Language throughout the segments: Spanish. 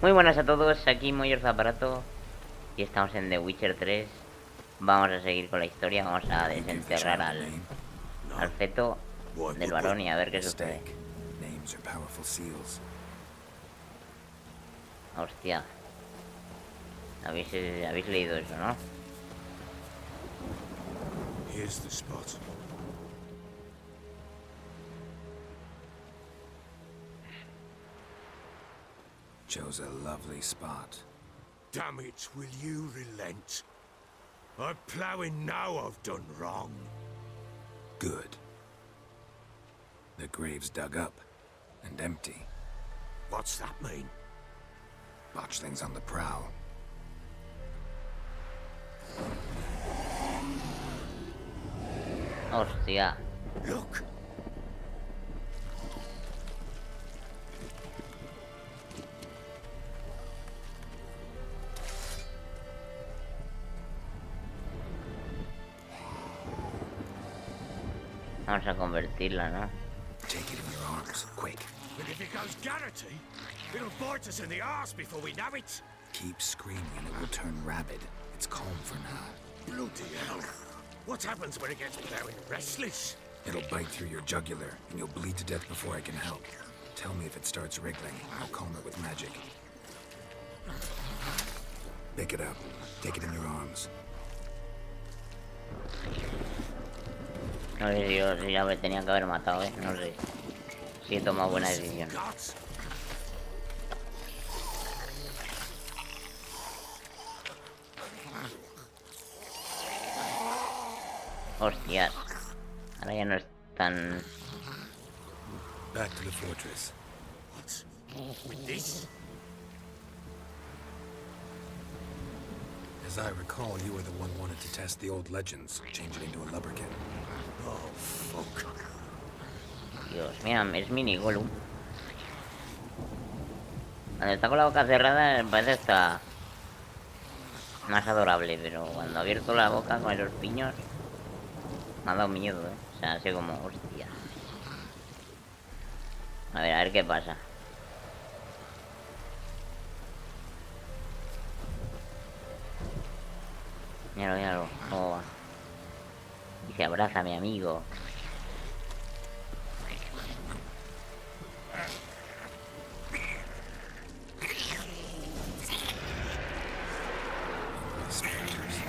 Muy buenas a todos, aquí Moyor Aparato y estamos en The Witcher 3. Vamos a seguir con la historia, vamos a desenterrar al feto del varón y a ver qué sucede. Hostia. ¿Habéis leído eso, no? Here's the spot. Chose a lovely spot. Damn it, will you relent? I'm ploughing now I've done wrong. Good. The grave's dug up and empty. What's that mean? Botchling's on the prowl. Hostia. Look! Vamos a convertirla, ¿no? Take it in your arms, quick. And if it goes Garrity, it'll bite us in the arse before we know it. Keep screaming and it will turn rabid. It's calm for now. Bloody hell. What happens when it gets plowing restless? It'll bite through your jugular and you'll bleed to death before I can help. Tell me if it starts wriggling. I'll calm it with magic. Pick it up. Take it in your arms. No sé si ya me tenía que haber matado, no sé si he tomado buena decisión. Hostias. Ahora ya no es tan... Back to the fortress. What? With this? As I recall, you were the one wanted to test the old legends, change it into a lubberkin. Oh, fuck. Dios, mira, es mini Gollum. Cuando está con la boca cerrada parece que está más adorable, pero cuando ha abierto la boca con esos piños me ha dado miedo, O sea, así como, hostia. A ver qué pasa. Míralo, cómo va. Y se abraza a mi amigo.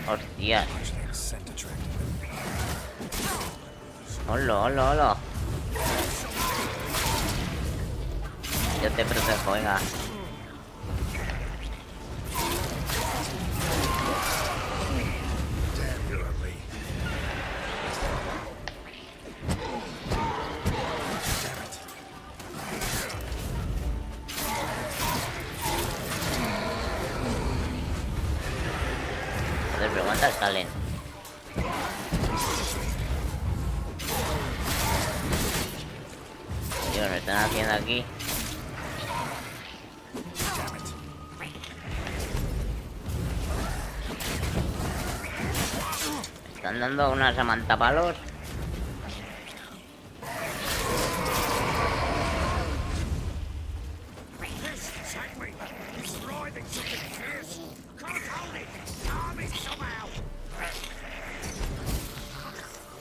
Hostia. Hola, hola, hola. Yo te protejo, venga. Joder, pero ¿cuántas salen? Tío, ¿me están haciendo aquí? Me están dando unas amantapalos.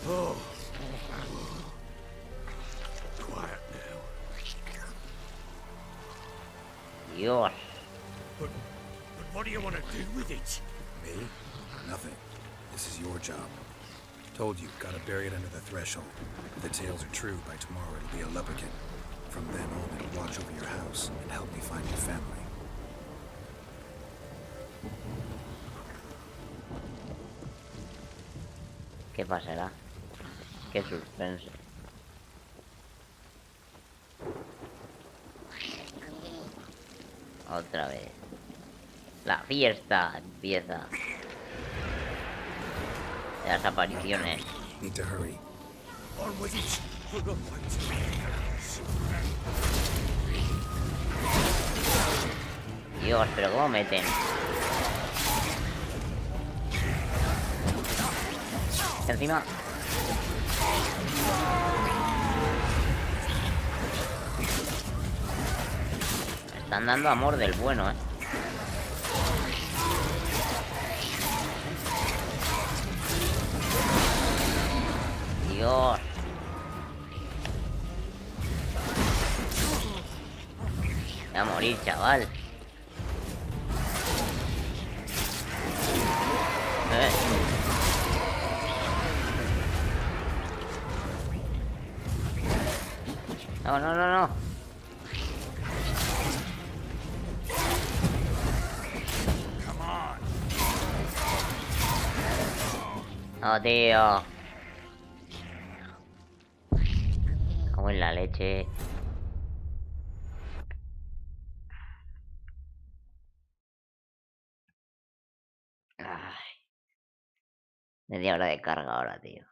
Oh. Quiet now. Dios. But what do you want to do with it? Me? Nothing. This is your job. Told you, gotta bury it under the threshold. If the tales are true, by tomorrow it'll be a lubberkin. From then on, it'll watch over your house and help me find your family. ¿Qué pasará? Qué suspense. Otra vez. La fiesta empieza. Las apariciones. Need to hurry. On with it. We're not waiting. Dios, pero cómo meten. Encima. Están dando amor del bueno, ¿eh? Dios. Voy a morir, chaval. No, no, no, no. No, tío. Como en la leche. Ay. Media hora de carga ahora, tío.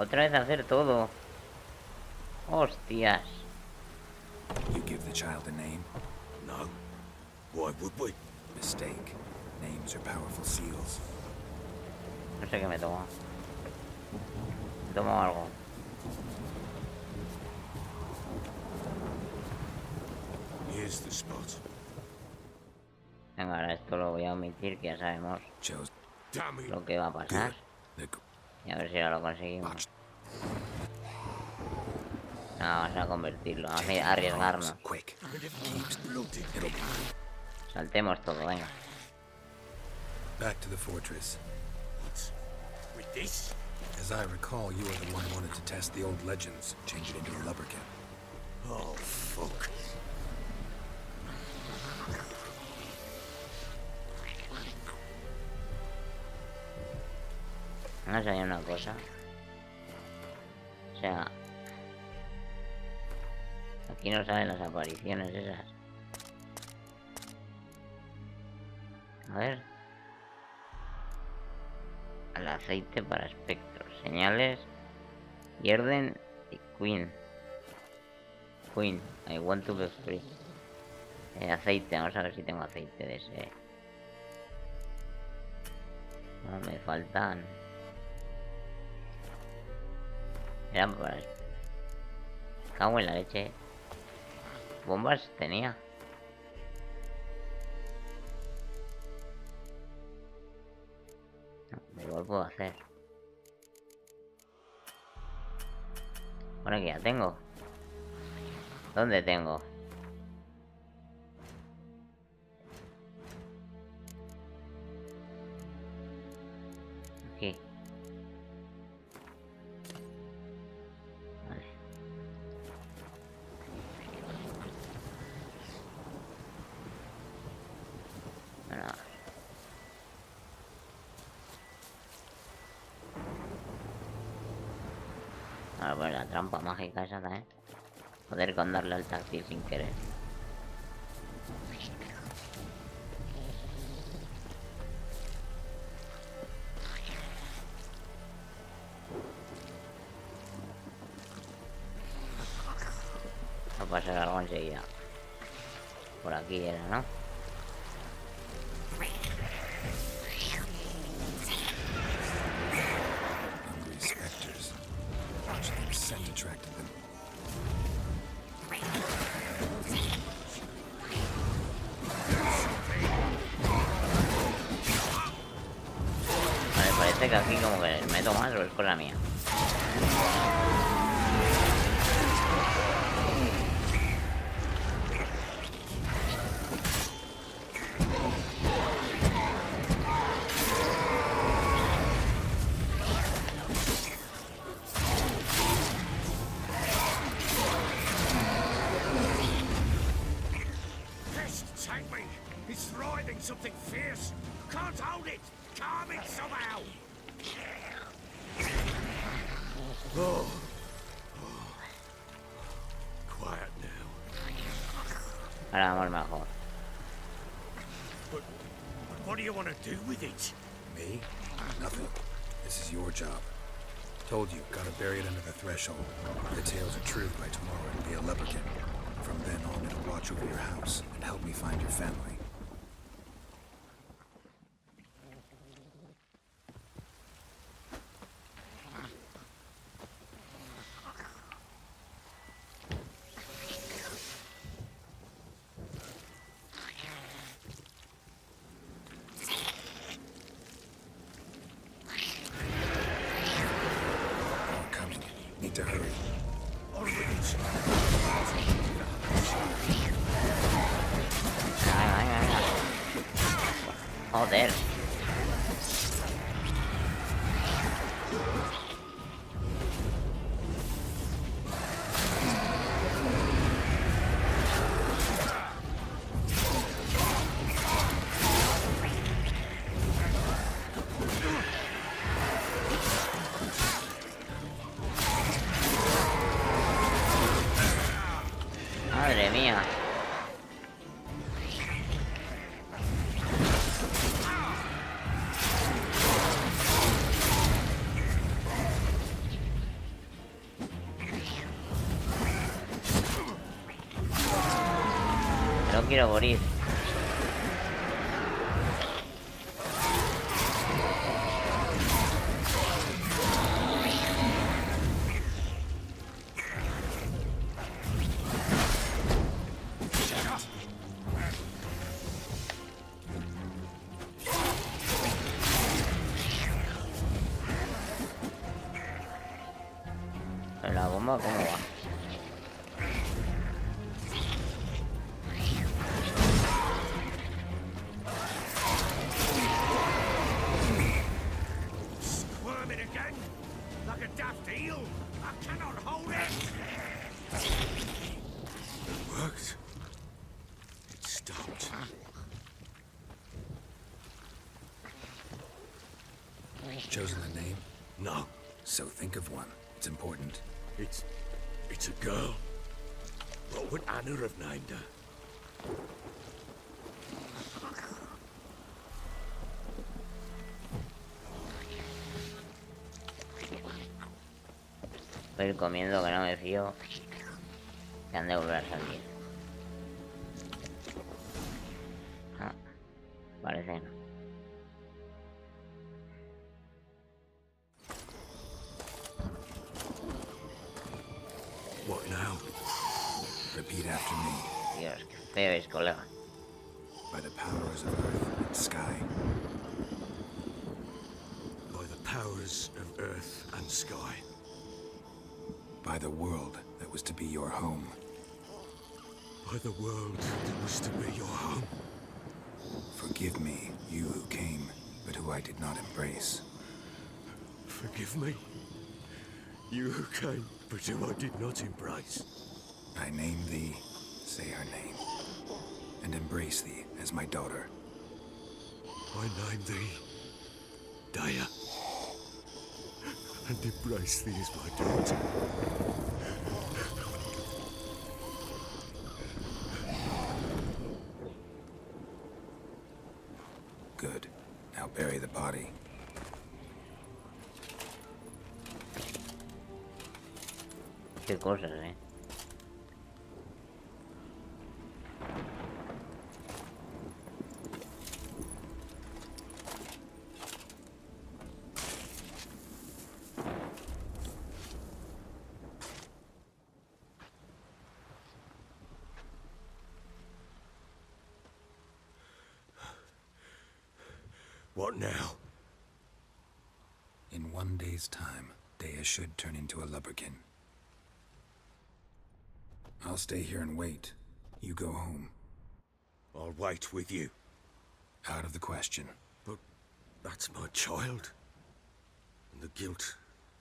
Otra vez hacer todo. Hostias. You give the child a name? No. Why would we? Mistake. Names are powerful seals. No sé qué me tomo. Me tomo algo. Here's the spot. Venga, ahora esto lo voy a omitir, que ya sabemos Chose. Damn it. lo que va a pasar. The Y a ver si ahora lo conseguimos. No, vamos a convertirlo, vamos a arriesgarnos. quick. And if it keeps blooded, it'll Saltemos todo, venga. Back to the fortress. What? With this? As I recall, you are the one who wanted to test the old legends, change it into a lubricant. Oh, fuck. No sabía una cosa. O sea, aquí no salen las apariciones esas. A ver. El aceite para espectros. Señales. Yerden y Queen. Queen. I want to be free. Aceite. Vamos a ver si tengo aceite de ese. No, me faltan. Eran para... Cago en la leche. Bombas tenía. No, igual puedo hacer. Bueno, que ya tengo. ¿Dónde tengo? Aquí. Vale. Bueno. Ahora pues la trampa mágica esa también. Poder con darle al táctil sin querer. Va a pasar algo enseguida. Por aquí era, ¿no? Hungry specters. Watch them scent attracted them. Vale, parece que aquí como que meto más o es cosa mía. It's writhing something fierce. Can't hold it. Calm it somehow. Oh. Quiet now. Ahora vamos mejor. But what do you want to do with it? Me? Nothing. This is your job. Told you, gotta bury it under the threshold. If the tales are true, by tomorrow it'll be a lubricant. From then on, it'll watch over your house and help me find your family. Joder. Madre mía. No quiero morir. ¿Pero la bomba cómo va? Squirming again? Like a daft eel? I cannot hold it! It worked. It stopped. Chosen a name? No, So think of one. It's important. it's a girl. What would Anna have named her? Voy a ir comiendo que no me fío. Que han de volver a salir. Ah, parece que no. What now? Repeat after me. Dios, qué feo es, colega. By the powers of earth and sky. By the powers of earth and sky. By the world that was to be your home. By the world that was to be your home. Forgive me, you who came, but who I did not embrace. Forgive me. You who came, but who I did not embrace. I name thee, say her name, and embrace thee as my daughter. I name thee Daya, and embrace thee as my daughter. Good. Now bury the body. Qué cosas, eh. What now? In 1 day's time, Dea should turn into a lubberkin. I'll stay here and wait. You go home. I'll wait with you. Out of the question. But that's my child. And the guilt,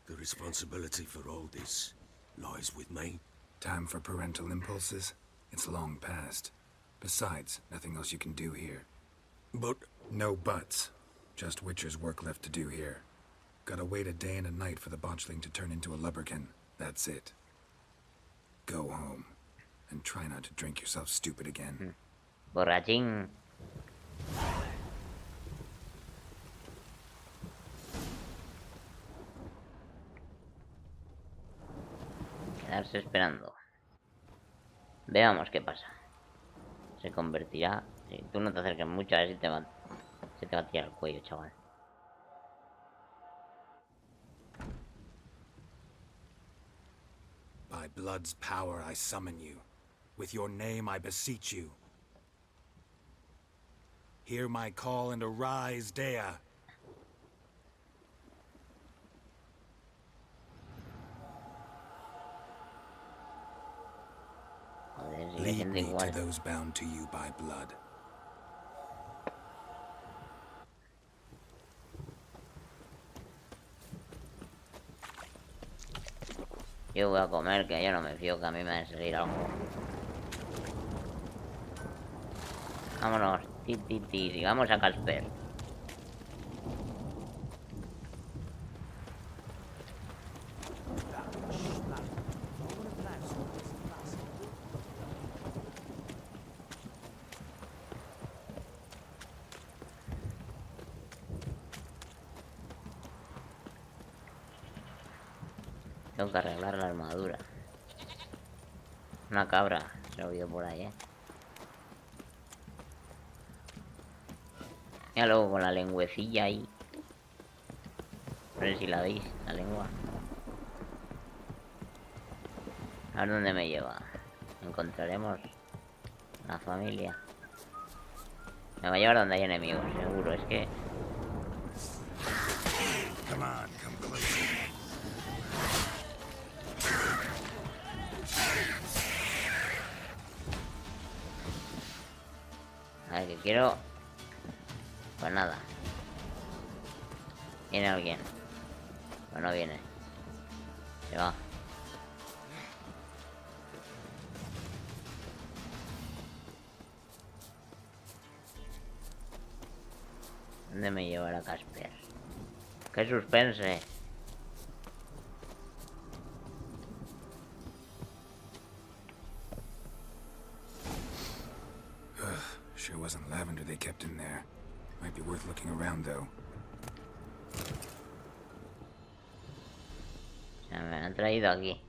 the responsibility for all this lies with me. Time for parental impulses? It's long past. Besides, nothing else you can do here. But No buts. Just Witcher's work left to do here. Gotta wait a day and a night for the botchling to turn into a lubberkin. That's it. Go home. And try not to drink yourself stupid again. Borrachín. Quedarse esperando. Veamos qué pasa. Se convertirá. Si tú no te acerques mucho, a ver si se te va a tirar el cuello, chaval. By blood's power I summon you. With your name I beseech you. Hear my call and arise, Dea. Joder, sigue Lead siendo me igual. to those bound to you by blood. Yo voy a comer, que yo no me fío, que a mí me va a salir algo. Vámonos, sigamos a Casper. Tengo que arreglar la armadura. Una cabra se ha oído por ahí, Mira luego con la lengüecilla ahí. No sé si la veis, la lengua. A ver dónde me lleva. Encontraremos la familia. Me va a llevar donde hay enemigos, seguro. Es que... A ver, que quiero... Pues nada. Viene alguien. Pues no viene. Se va. ¿Dónde me llevará Casper? ¡Qué suspense! Sure wasn't lavender they kept in there. Might be worth looking around, though. O sea, me han traído aquí.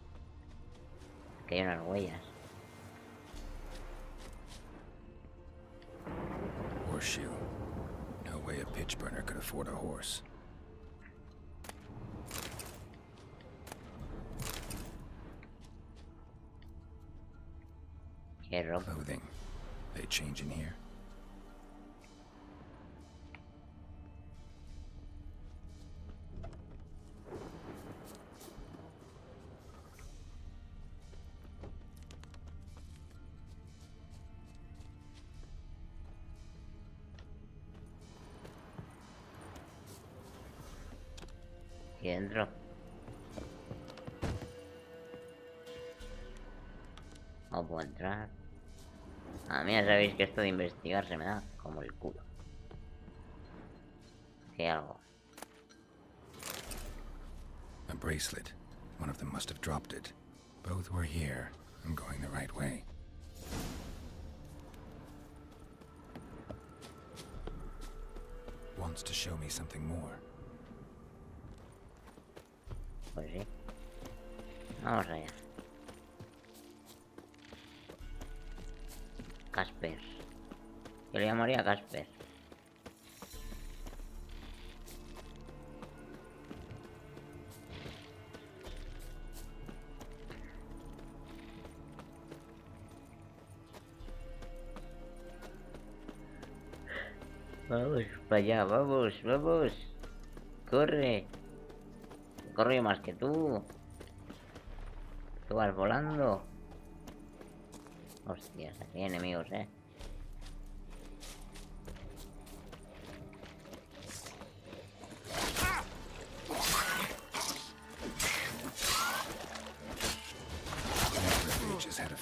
Que hay unas huellas. Horseshoe. No way a pitch burner could afford a horse. Qué ropa. Clothing. They change in here? Aquí dentro. No puedo entrar. A mí ya sabéis que esto de investigar se me da como el culo. Aquí hay algo. A bracelet. One of them must have dropped it. Both were here. I'm going the right way. Wants to show me something more. Pues sí. Vamos allá. Casper. Yo le llamaría Casper. Vamos para allá, vamos, vamos. Corre. Corro yo más que tú. Tú vas volando. Hostias, aquí hay enemigos,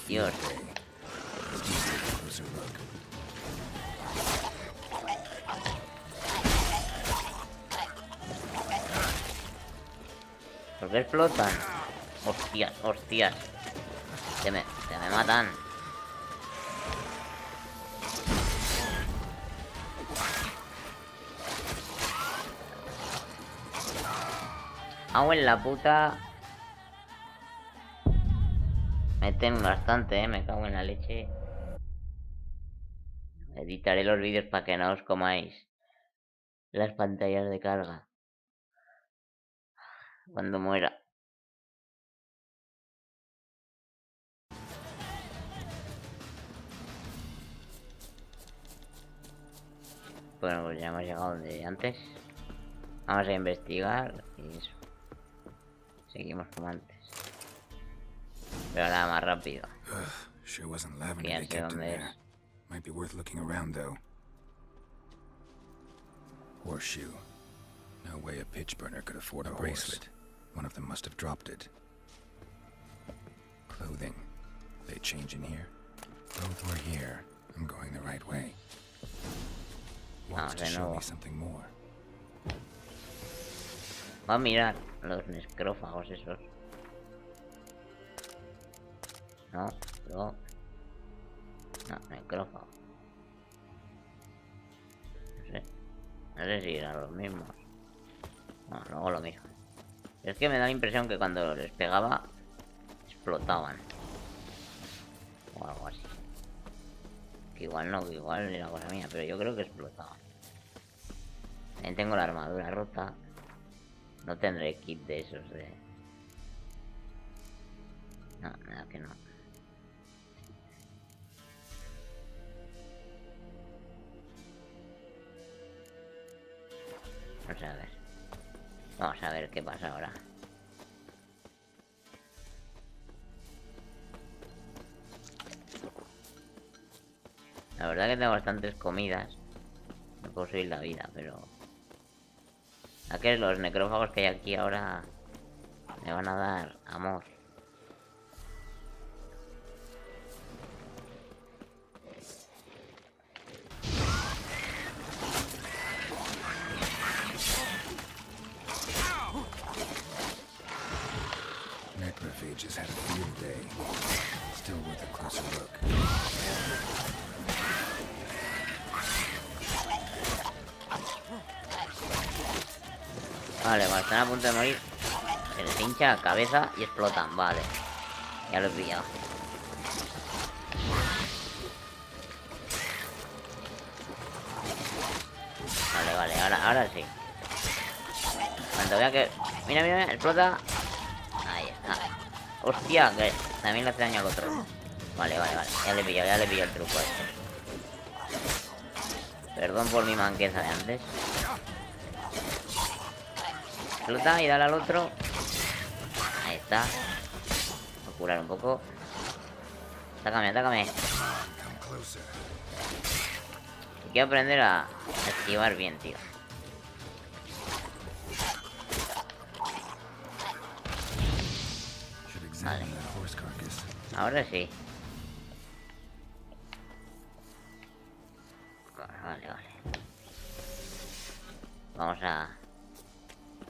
Dios. ¿Por qué explotan? Hostias, hostias. Se me matan. Hago en la puta. Meten bastante, me cago en la leche. Editaré los vídeos para que no os comáis las pantallas de carga cuando muera. Bueno, pues ya hemos llegado donde antes. Vamos a investigar y eso. Seguimos como antes. Pero ahora más rápido. Sure wasn't lavender Que ya they sé kept in dónde there. es. Might be worth looking around, though. Horseshoe. No way a pitch burner could afford a bracelet. One of them must have dropped it. clothing. They change in here? Both were here. I'm going the right way. Wants to show me something more. Va a mirar los necrófagos esos. No, no. No, necrófago. No sé si eran los mismos. No, luego lo mismo. Es que me da la impresión que cuando les pegaba explotaban. O algo así. Que igual no, que igual era cosa mía, pero yo creo que explotaban. También tengo la armadura rota. No tendré kit de esos de... No, nada que no. Vamos a ver. Vamos a ver qué pasa ahora. La verdad que tengo bastantes comidas. Me puedo subir la vida, pero... ¿A qué los necrófagos que hay aquí ahora me van a dar amor? Necrophages had a field day. Still worth a closer look. Vale, cuando están a punto de morir, se les hincha la cabeza y explotan. Vale, ya lo he pillado. Vale, ahora sí. Cuando vea que... Mira, mira, explota. Ahí está. Hostia, que también le hace daño al otro. Vale. Ya le he pillado el truco a este. Perdón por mi manqueza de antes. Explota y dale al otro. Ahí está. Voy a curar un poco. Atácame. Y quiero aprender a esquivar bien, tío. Vale. Ahora sí. Vale. Vamos a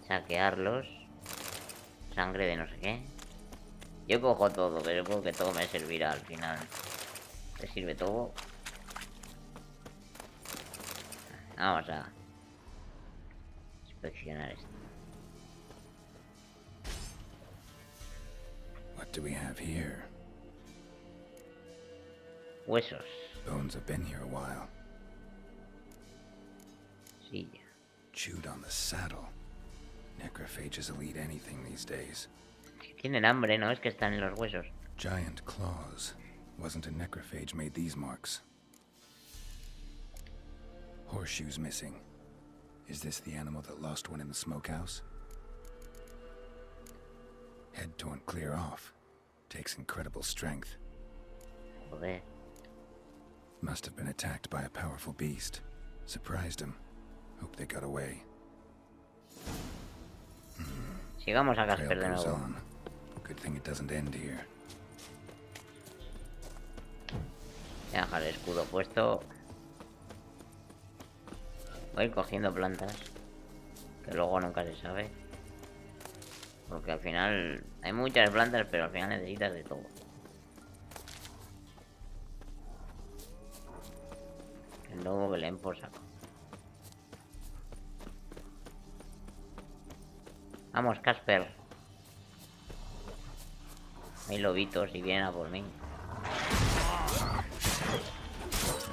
saquearlos. Sangre de no sé qué. Yo cojo todo, pero creo que todo me servirá al final. ¿Te sirve todo? Vamos a inspeccionar esto. What do we have here? Huesos. Bones have been here a while. Sí. Chewed on the saddle. Necrophages will eat anything these days. Tienen hambre, ¿no? Es que están en los huesos. Giant claws. Wasn't a necrophage made these marks. Horseshoes missing. Is this the animal that lost one in the smokehouse? Head torn clear off. Takes incredible strength. Joder. Must have been attacked by a powerful beast. Surprised him. Hope they got away. Sigamos a Trail Casper de goes nuevo. on. Good thing it doesn't end here. Voy a dejar el escudo puesto. Voy a ir cogiendo plantas. Que luego nunca se sabe. Porque al final hay muchas plantas, pero al final necesitas de todo. El lobo que le den por saco. Vamos, Casper. Hay lobitos y vienen a por mí.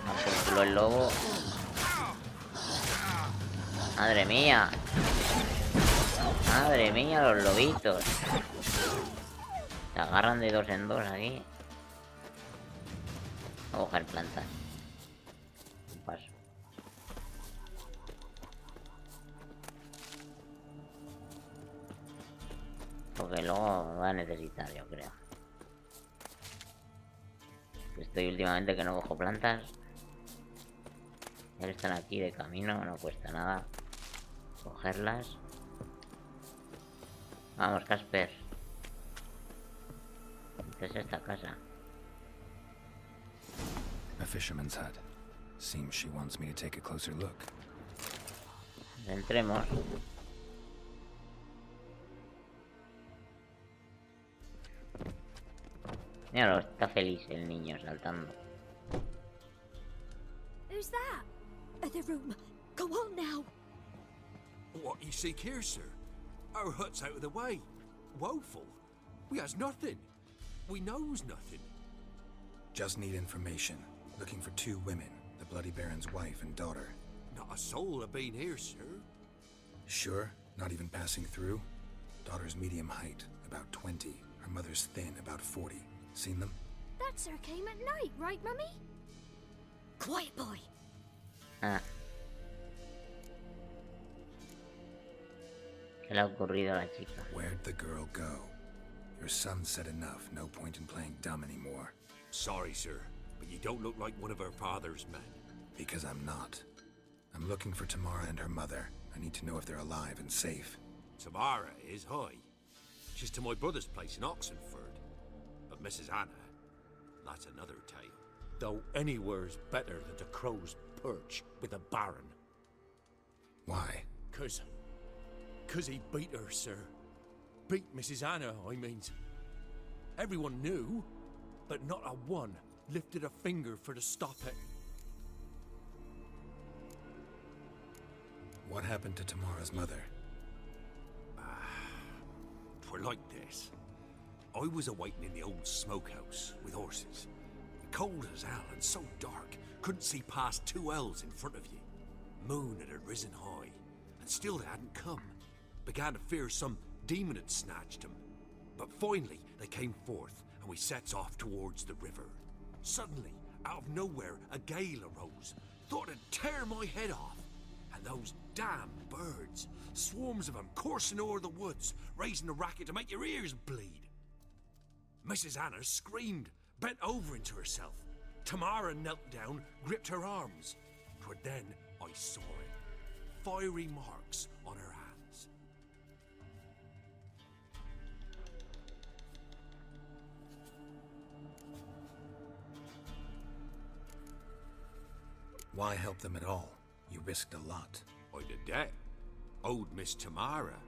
A por culo el lobo. Madre mía. Madre mía, los lobitos. Se agarran de dos en dos aquí. Voy a coger plantas. Paso. Porque luego me va a necesitar, yo creo. Estoy últimamente que no cojo plantas. Ya están aquí de camino, no cuesta nada cogerlas. Vamos, Casper. Entonces esta casa. A fisherman's hut. Seems she wants me to take a closer look. Entremos. Míralo, está feliz el niño saltando. Who's that? The room. Go on now. What you seek here, sir? Our hut's out of the way. Woeful. We has nothing. We knows nothing. Just need information. Looking for 2 women. The Bloody Baron's wife and daughter. Not a soul have been here, sir. Sure? Not even passing through? Daughter's medium height, about 20. Her mother's thin, about 40. Seen them? That sir came at night, right, Mummy? Quiet, boy. Ah. ¿Qué le ha ocurrido a la chica? Where'd the girl go? Your son said enough. No point in playing dumb anymore. Sorry, sir, but you don't look like one of our father's men. Because I'm not. I'm looking for Tamara and her mother. I need to know if they're alive and safe. Tamara is high. She's to my brother's place in Oxenford. But Mrs. Anna, that's another tale. Though anywhere's better than the crow's perch with a baron. Why? Cause he beat her, sir. Beat Mrs. Anna, I mean. Everyone knew, but not a one lifted a finger for to stop it. What happened to Tamara's mother? Twere like this. I was awaiting in the old smokehouse with horses. Cold as hell and so dark, couldn't see past 2 ells in front of you. Moon had risen high, and still they hadn't come. Began to fear some demon had snatched them. But finally they came forth, and we sets off towards the river. Suddenly, out of nowhere, a gale arose. Thought it'd tear my head off. And those damn birds, swarms of them coursing o'er the woods, raising a racket to make your ears bleed. Mrs. Anna screamed, bent over into herself. Tamara knelt down, gripped her arms. 'Twere then I saw it. Fiery marks on her hands. Why help them at all? You risked a lot. I did that. Owed Miss Tamara.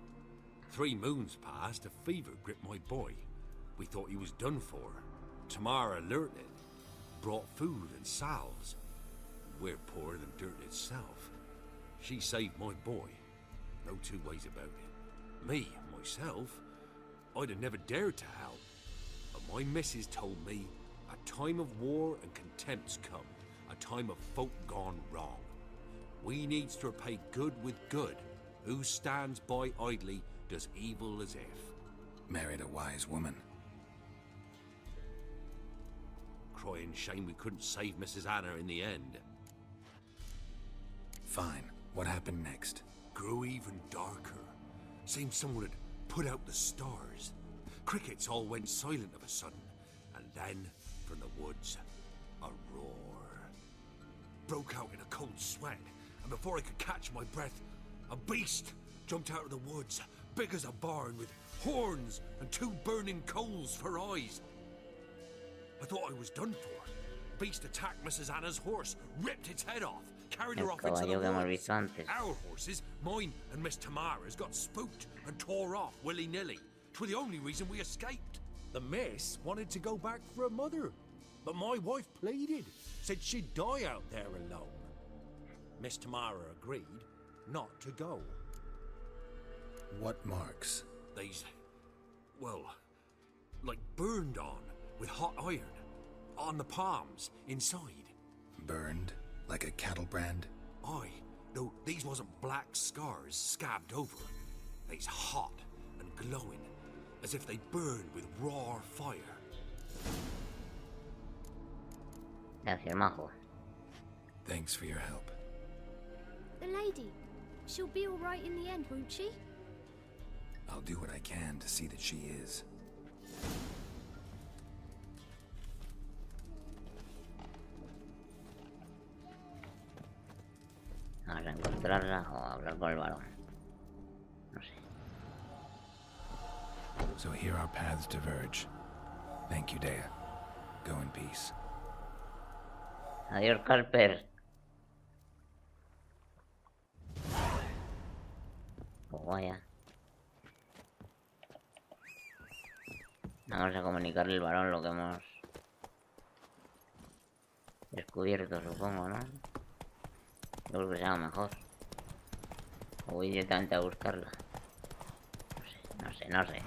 3 moons passed, a fever gripped my boy. We thought he was done for. Tamara alerted, brought food and salves. We're poorer than dirt itself. She saved my boy. No 2 ways about it. Me, myself, I'd have never dared to help. But my missus told me a time of war and contempt's come. A time of folk gone wrong. We needs to repay good with good. Who stands by idly does evil as if. Married a wise woman. Crying shame we couldn't save Mrs. Anna in the end. Fine. What happened next? Grew even darker. Seemed someone had put out the stars. Crickets all went silent of a sudden. And then, from the woods, a roar. Broke out in a cold sweat. And before I could catch my breath, a beast jumped out of the woods, big as a barn, with horns and 2 burning coals for eyes. I thought I was done for. Beast attacked Mrs. Anna's horse, ripped its head off, carried her El off into the caballo que hemos woods. visto antes. Our horses, mine and Miss Tamara's, got spooked and tore off willy-nilly. 'Twere the only reason we escaped. The miss wanted to go back for her mother, but my wife pleaded, said she'd die out there alone. Miss Tamara agreed not to go. What marks? They's, well, like burned on with hot iron. On the palms, inside. Burned? Like a cattle brand? Aye, though these wasn't black scars scabbed over. They's hot and glowing, as if they burned with raw fire. Gracias, majo. Thanks for your help. The lady. She'll be all right in the end, won't she? I'll do what I can to see that she is. Vamos a encontrarla o a hablar con el varón. No sé. So here our paths diverge. Thank you, Dea. Go in peace. Adiós, Casper. Pues vaya. Vamos a comunicarle al varón lo que hemos descubierto, supongo, ¿no? Yo creo que sea mejor. O voy directamente a buscarla. No sé.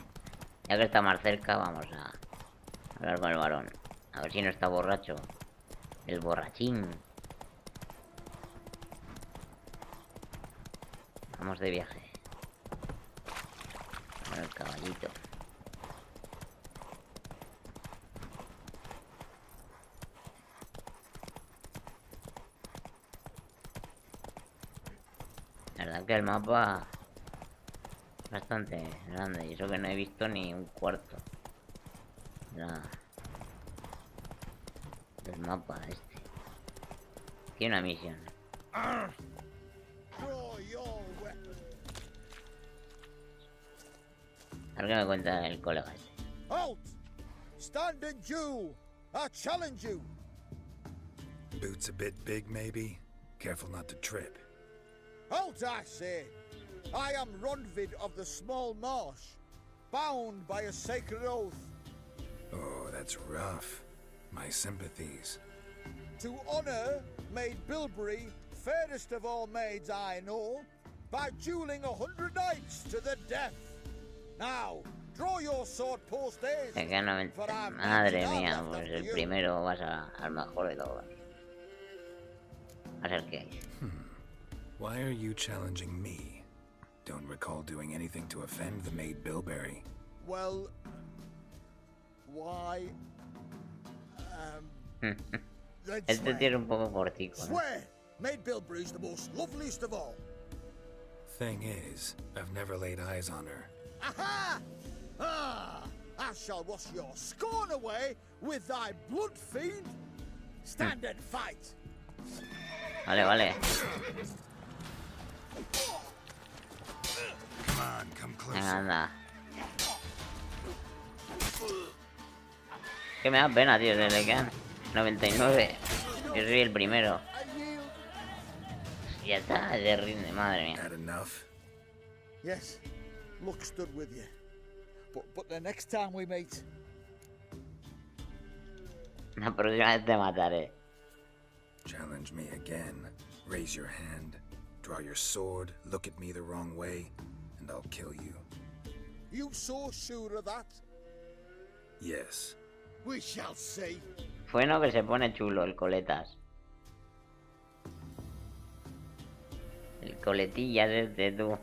Ya que está más cerca, vamos a hablar con el varón. A ver si no está borracho. El borrachín. Vamos de viaje. Con el caballito. La verdad que el mapa es bastante grande y eso que no he visto ni un cuarto del mapa este. Tiene una misión. A ver qué me cuenta el colega este. Halt! Stand and Jew! I challenge you! Boots a bit big, maybe? Careful not to trip. Halt, I say! I am Ronvid of the Small Marsh, bound by a sacred oath. Oh, that's rough. My sympathies. To honor Maid Bilberry, fairest of all maids I know, by dueling 100 knights to the death. Now, draw your sword post haste. Se queda 90. Madre mía, pues el primero vas al mejor de todos. A ver qué hay. Why are you challenging me? Don't recall doing anything to offend the Maid Bilberry. Well, why? Then Este swear. tiene un poco cortico, ¿no? Swear! Maid Bilberry's the most loveliest of all. Thing is, I've never laid eyes on her. Aha! Ah! I shall wash your scorn away with thy blood fiend. Stand and fight. Vale. Come on, come closer. Venga, anda. Que me da pena, tío, se le quedan 99. Yo soy el primero. Ya está, se rinde, madre mía. Had enough? Yes, luck stood with you. But the next time we meet, La próxima vez te mataré. Challenge me again. Raise your hand. Draw your sword. Look at me the wrong way, and I'll kill you. you so sure of that? Yes. We shall see. Bueno, que se pone chulo el coletas. El coletillas este, tú.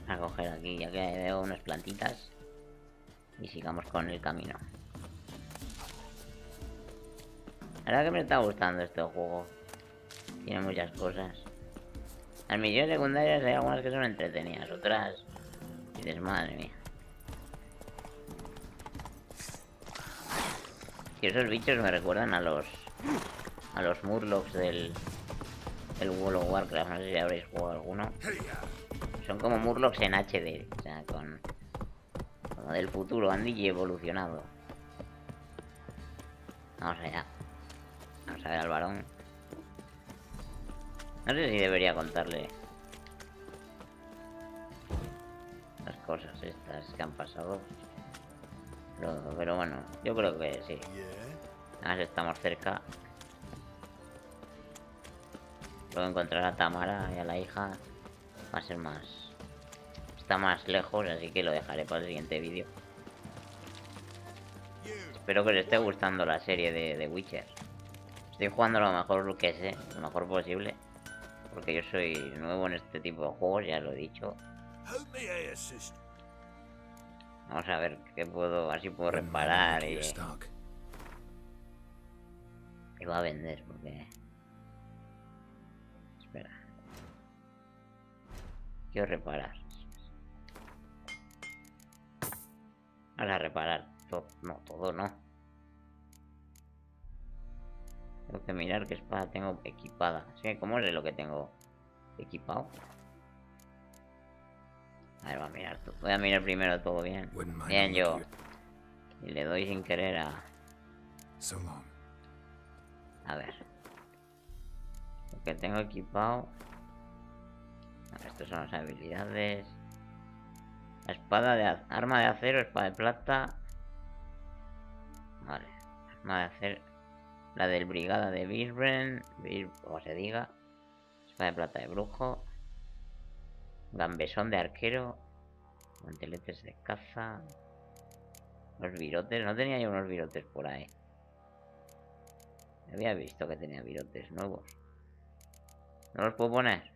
A coger aquí, ya que veo unas plantitas. Y sigamos con el camino. La verdad que me está gustando este juego. Tiene muchas cosas. Las misiones secundarias hay algunas que son entretenidas, otras... dices, madre mía. Y esos bichos me recuerdan a los Murlocs del World of Warcraft. No sé si habréis jugado alguno. Son como Murlocs en HD. O sea, como del futuro, han evolucionado. Vamos allá. Vamos a ver al varón. No sé si debería contarle las cosas estas que han pasado. Pero bueno, yo creo que sí. Ahora estamos cerca. Luego encontrar a Tamara y a la hija va a ser más... Está más lejos, así que lo dejaré para el siguiente vídeo. Espero que os esté gustando la serie de Witcher. Estoy jugando lo mejor que sé, lo mejor posible. Porque yo soy nuevo en este tipo de juegos, ya lo he dicho. Vamos a ver qué puedo, así puedo reparar y va a vender, porque... Espera. Quiero reparar. Ahora reparar. No, todo no. Tengo que mirar qué espada tengo equipada. ¿Sí? ¿Cómo es lo que tengo equipado? A ver, voy a mirar primero todo bien. Wouldn't mind Bien, a yo. look Y le doy sin querer a... So long. A ver. Lo que tengo equipado... Estas son las habilidades. La espada de... Arma de acero, espada de plata. Vale. Arma de acero. La del brigada de Bisbren. Como se diga. Espada de plata de brujo. Gambesón de arquero. Guanteletes de caza. Los virotes. No tenía yo unos virotes por ahí. Había visto que tenía virotes nuevos. ¿No los puedo poner?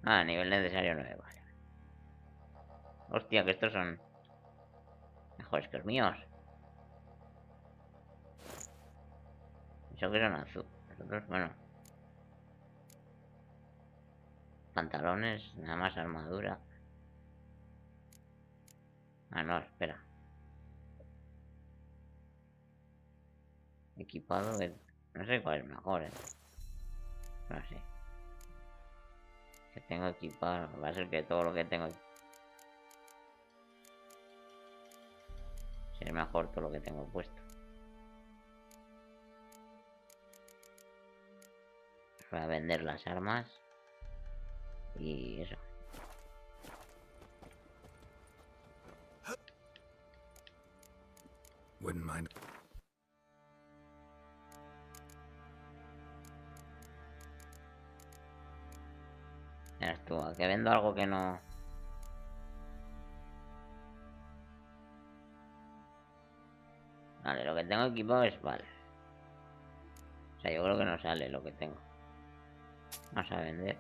Ah, nivel necesario 9, vale. Hostia, que estos son mejores que los míos. Eso que son azul. Nosotros, bueno. Pantalones, nada más armadura. Ah, no, espera. Equipado, no sé cuál es mejor, No sé. Que tengo equipado, va a ser que todo lo que tengo... Será mejor todo lo que tengo puesto. Voy a vender las armas. Y eso. Wouldn't mind. Mira tú, que vendo algo que no... Vale, lo que tengo equipado es... Vale. O sea, yo creo que no sale lo que tengo. Vamos a vender.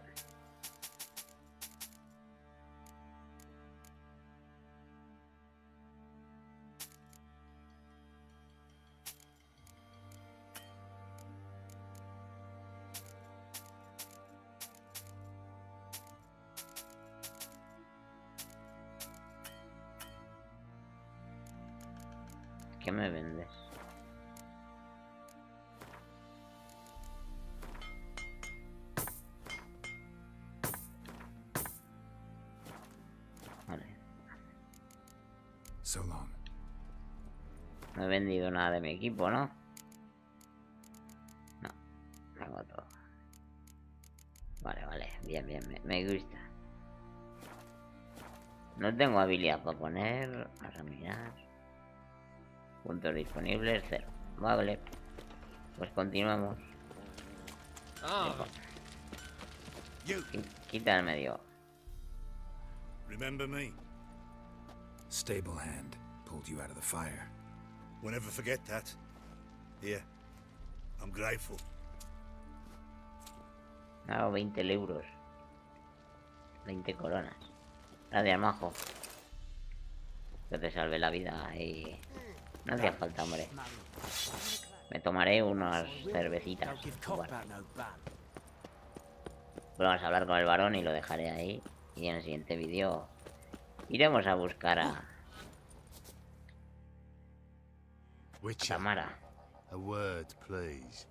¿Qué me vendes? Vale. So long. No he vendido nada de mi equipo, ¿no? No, tengo todo. Vale, vale, bien, bien, me gusta. No tengo habilidad para poner. Vamos a mirar. Puntos disponibles, 0. Vale. Pues continuamos. You, Quita el medio. remember me? Stable hand pulled you out of the fire. Won't ever forget that. Here, I'm grateful. Me ha dado 20 euros. 20 coronas. Gracias, majo. Que te salve la vida y... No hacía falta, hombre. Me tomaré unas cervecitas. Bueno. Pues vamos a hablar con el varón y lo dejaré ahí. Y en el siguiente vídeo iremos a buscar a Witcher, Tamara. a word, please.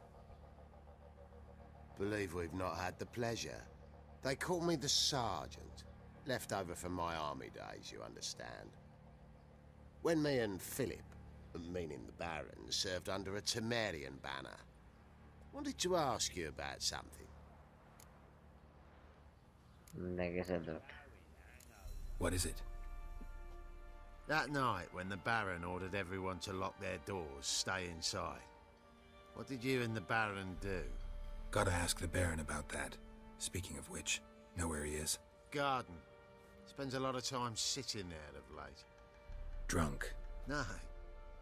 Believe we've not had the pleasure. They call me the Sergeant. Left over from my army days, you understand. When me and Philip, meaning the Baron, served under a Temerian banner. Wanted to ask you about something. ¿De qué se trata? What is it? That night when the Baron ordered everyone to lock their doors, stay inside. What did you and the Baron do? Gotta ask the Baron about that. Speaking of which, know where he is? Garden. Spends a lot of time sitting there of late. Drunk. No.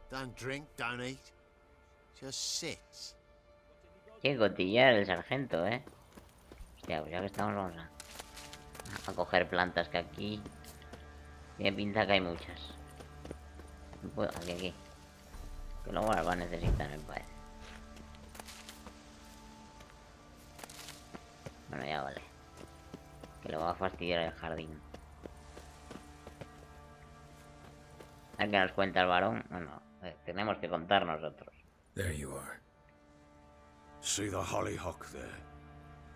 Don't drink, don't eat. Just sits. Qué cotillar el sargento, Hostia, pues ya que estamos vamos a coger plantas que aquí tiene pinta que hay muchas. No puedo, aquí. Que luego las va a necesitar, me parece. Bueno, ya vale. Que le va a fastidiar el jardín. A ver qué nos cuenta el varón. Bueno, tenemos que contar nosotros. There you are. See the hollyhock there?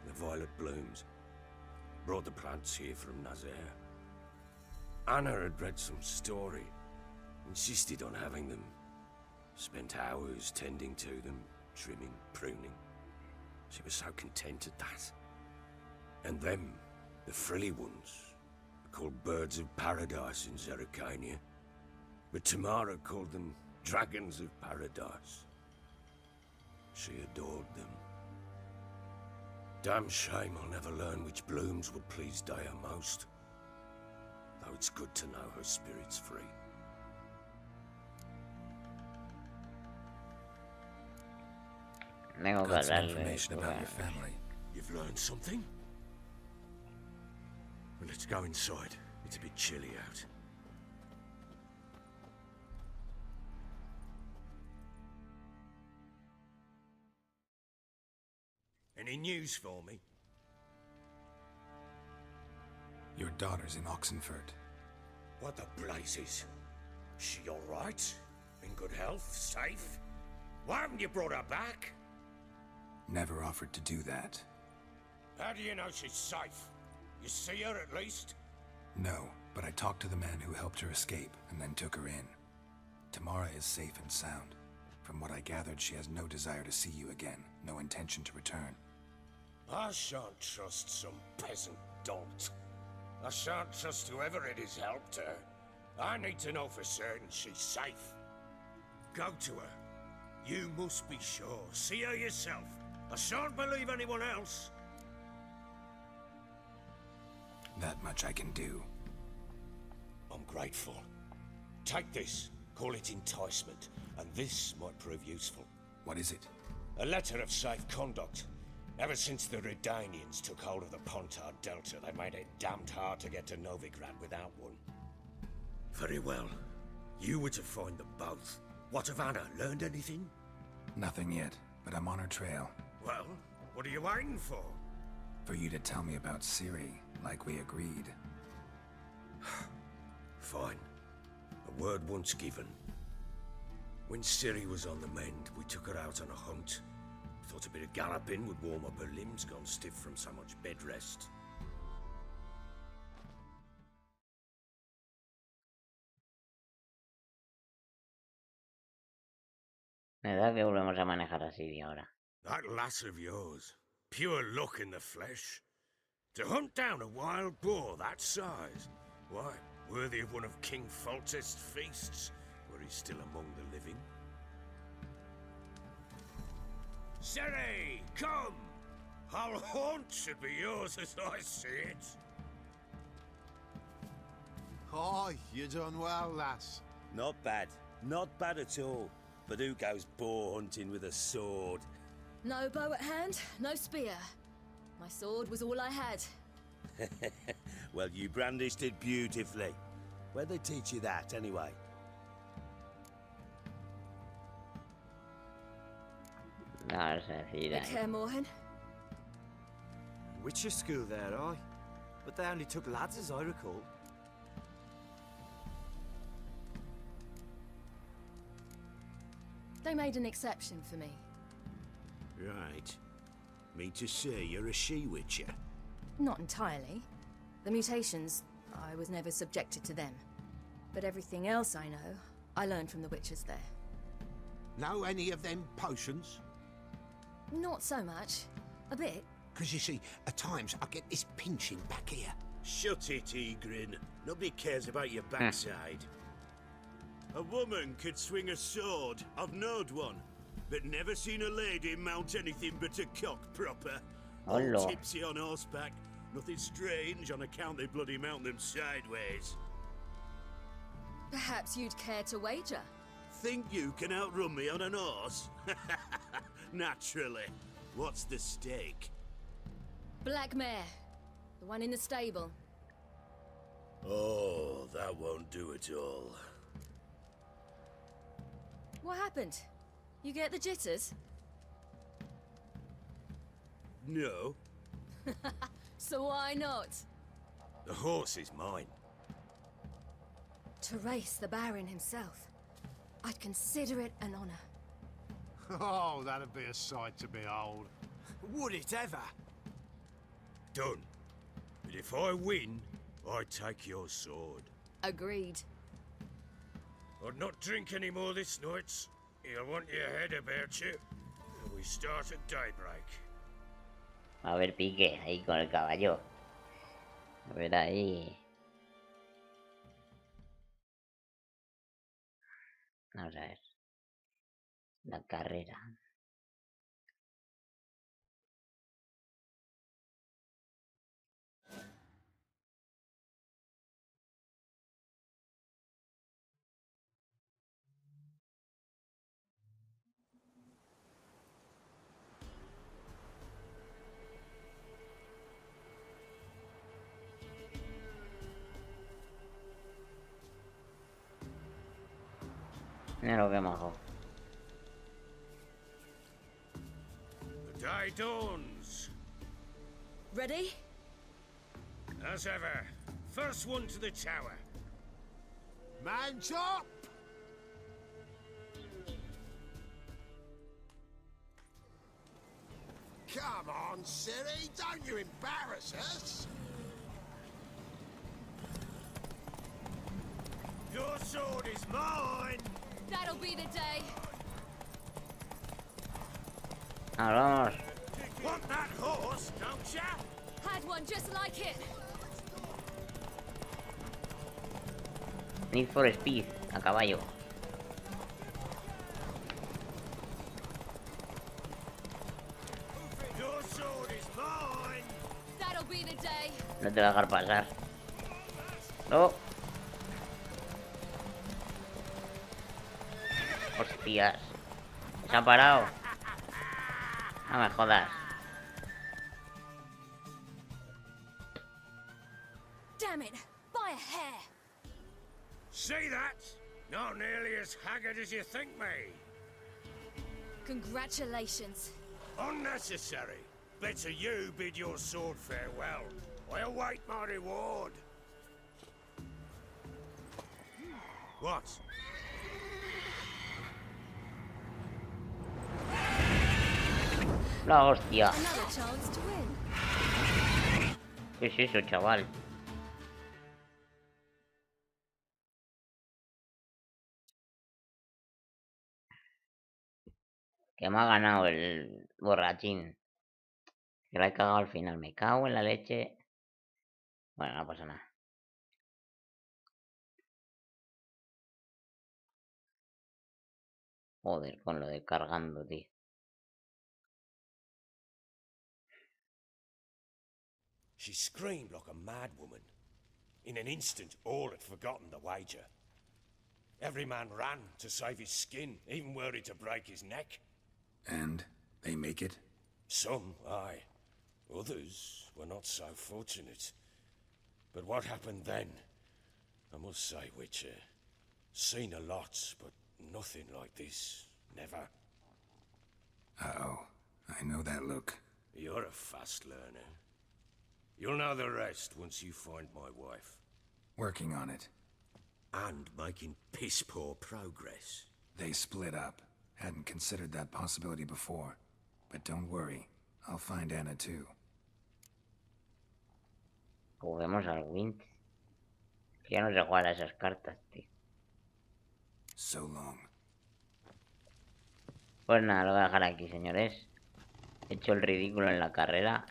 The violet blooms. Brought the plants here from Nazaire. Anna had read some story. Insisted on having them. Spent hours tending to them, trimming, pruning. She was so content at that. And them, the frilly ones, are called birds of paradise in Zerrikania. But Tamara called them dragons of paradise. She adored them. Damn shame I'll never learn which blooms would please Dea most. Though it's good to know her spirit's free. Tengo que Got some hablarle. information about your family. You've learned something? Well, let's go inside. It's a bit chilly out. Any news for me? Your daughter's in Oxenford. What the blazes? She all right? In good health? Safe? Why haven't you brought her back? Never offered to do that. How do you know she's safe? You see her at least? No, but I talked to the man who helped her escape and then took her in. Tamara is safe and sound. From what I gathered, she has no desire to see you again, no intention to return. I shan't trust some peasant dolt. I shan't trust whoever it is helped her. I need to know for certain she's safe. Go to her. You must be sure. See her yourself. I shan't believe anyone else. That much I can do. I'm grateful. Take this. Call it enticement. And this might prove useful. What is it? A letter of safe conduct. Ever since the Redanians took hold of the Pontard Delta, they made it damned hard to get to Novigrad without one. Very well. You were to find them both. What of Anna? Learned anything? Nothing yet, but I'm on her trail. Well, what are you waiting for? For you to tell me about Ciri, like we agreed. Fine. A word once given. When Ciri was on the mend, we took her out on a hunt. Thought a bit of galloping would warm up her limbs gone stiff from so much bed rest. Me da que volvemos a manejar a Siri ahora. That lass of yours, pure luck in the flesh. To hunt down a wild boar that size, why, worthy of one of King Foltest's feasts, where he's still among the living. Ciri, come! Our haunt should be yours as I see it. Aye, you done well, lass. Not bad. Not bad at all. But who goes boar hunting with a sword? No bow at hand, no spear. My sword was all I had. Well, you brandished it beautifully. Where'd they teach you that, anyway? No sé si At Kaer Morhen? Witcher school there, aye. But they only took lads, as I recall. They made an exception for me. Right. Mean to say you're a she-witcher? Not entirely. The mutations, I was never subjected to them. But everything else I know, I learned from the witches there. Know any of them potions? Not so much. A bit. Because you see, at times I get this pinching back here. Shut it, Egrin. Nobody cares about your backside. A woman could swing a sword. I've knowed one. But never seen a lady mount anything but a cock proper. Oh, All Lord. tipsy on horseback. Nothing strange on account they bloody mount them sideways. Perhaps you'd care to wager? Think you can outrun me on an horse? Naturally. What's the stake? Black mare. The one in the stable. Oh, that won't do it all. What happened? You get the jitters? No. So why not? The horse is mine. To race the Baron himself. I'd consider it an honor. Oh, that'd be a sight to behold. Would it ever? Done. But if I win, I take your sword. Agreed. I'd not drink any more this night. You'll want your head about you. We start at daybreak. A ver, pique, ahí con el caballo. A ver ahí. Vamos a ver. La carrera. Mira lo que majo. The day dawns. Ready? As ever, first one to the tower. Man chop! Come on, Siri, don't you embarrass us! Your sword is mine! That'll be the day. Vamos. Want that horse, don't ya? Had one just like it. Need for Speed, a caballo. Your sword is mine! That'll be the day. No te va a dejar pasar. No. Hostias. Se ha parado. No me jodas. Damn it! By a hair. See that? Not nearly as haggard as you think me. Congratulations. Unnecessary. Better you bid your sword farewell. I await my reward. What? La hostia. Another chance to win. ¿Qué es eso, chaval? Que me ha ganado el borrachín. Que la he cagado al final. Me cago en la leche. Bueno, no pasa nada. Joder, con lo de cargando, tío. She screamed like a mad woman. In an instant, all had forgotten the wager. Every man ran to save his skin, even worried to break his neck. And they make it? Some, aye. Others were not so fortunate. But what happened then? I must say, Witcher, seen a lot, but nothing like this. Never. Uh-oh. I know that look. You're a fast learner. You'll know the rest once you find my wife. Working on it. And making piss-poor progress. They split up. Hadn't considered that possibility before. But don't worry. I'll find Anna too. Juguemos al Wind. Que ya no sé jugar a esas cartas, tío. So long. Pues nada, lo voy a dejar aquí, señores. He hecho el ridículo en la carrera.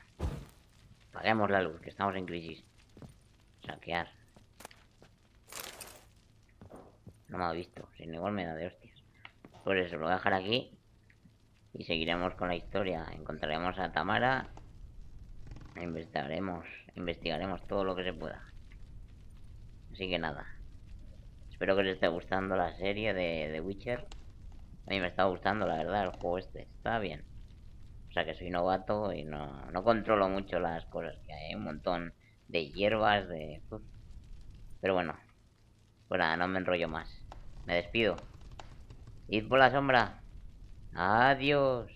Apaguemos la luz, que estamos en crisis. Saquear. No me ha visto, sin igual me da de hostias. Por eso lo voy a dejar aquí. Y seguiremos con la historia. Encontraremos a Tamara. Investigaremos todo lo que se pueda. Así que nada. Espero que os esté gustando la serie de Witcher. A mí me está gustando, la verdad, el juego este. Está bien. O sea que soy novato y no controlo mucho las cosas que hay. Un montón de hierbas, de... Uf. Pero bueno. Pues nada, no me enrollo más. Me despido. Id por la sombra. Adiós.